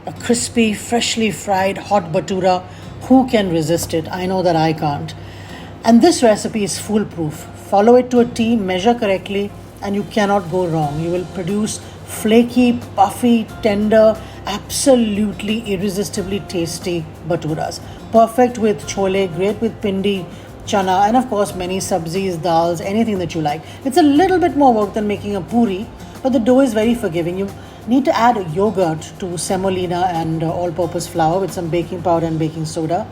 a crispy, freshly fried hot bhatura. Who can resist it? I know that I can't. And this recipe is foolproof. Follow it to a T, measure correctly, and you cannot go wrong. You will produce flaky, puffy, tender, absolutely irresistibly tasty bhaturas. Perfect with chole, great with pindi, chana, and of course many sabzis, dals, anything that you like. It's a little bit more work than making a puri, but the dough is very forgiving. You need to add yogurt to semolina and all-purpose flour with some baking powder and baking soda,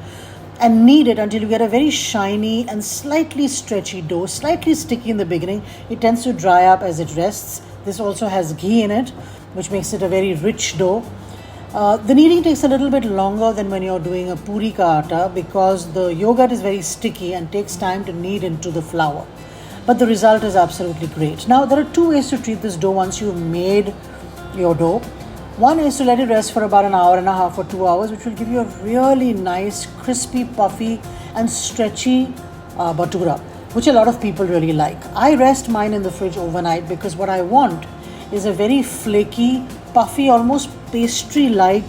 and knead it until you get a very shiny and slightly stretchy dough, slightly sticky in the beginning. It tends to dry up as it rests. This also has ghee in it, which makes it a very rich dough. The kneading takes a little bit longer than when you're doing a puri ka atta because the yogurt is very sticky and takes time to knead into the flour. But the result is absolutely great. Now, there are two ways to treat this dough once you've made your dough. One is to let it rest for about an hour and a half or 2 hours, which will give you a really nice, crispy, puffy, and stretchy bhatura, which a lot of people really like. I rest mine in the fridge overnight because what I want is a very flaky, puffy, almost pastry-like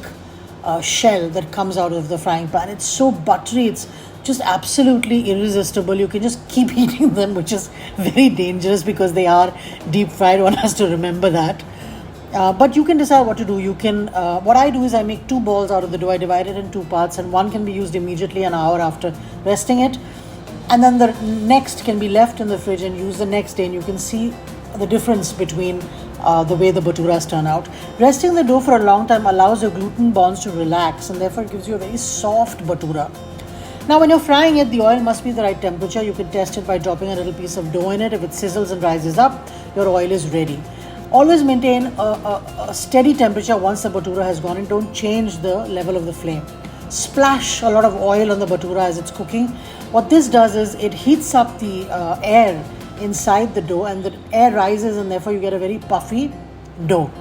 shell that comes out of the frying pan. It's so buttery, it's just absolutely irresistible. You can just keep eating them, which is very dangerous because they are deep fried. One has to remember that. But you can decide what to do. You can. What I do is I make 2 balls out of the dough. I divide it in 2 parts, and one can be used immediately an hour after resting it, and then the next can be left in the fridge and used the next day. And you can see the difference between the way the bhaturas turn out. Resting the dough for a long time allows your gluten bonds to relax, and therefore gives you a very soft bhatura. Now, when you're frying it, the oil must be the right temperature. You can test it by dropping a little piece of dough in it. If it sizzles and rises up, your oil is ready. Always maintain a steady temperature once the bhatura has gone in. Don't change the level of the flame. Splash a lot of oil on the bhatura as it's cooking. What this does is it heats up the air inside the dough, and the air rises, and therefore you get a very puffy dough.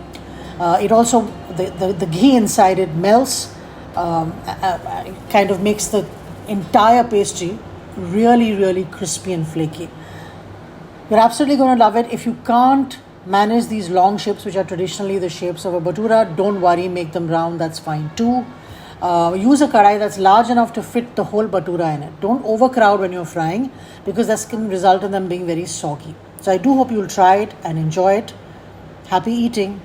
It also, the ghee inside it melts, kind of makes the entire pastry really, really crispy and flaky. You're absolutely going to love it. If you can't manage these long shapes, which are traditionally the shapes of a bhatura, don't worry, make them round, that's fine too. Use a kadai that's large enough to fit the whole bhatura in it. Don't overcrowd when you're frying because that can result in them being very soggy. So I do hope you'll try it and enjoy it. Happy eating.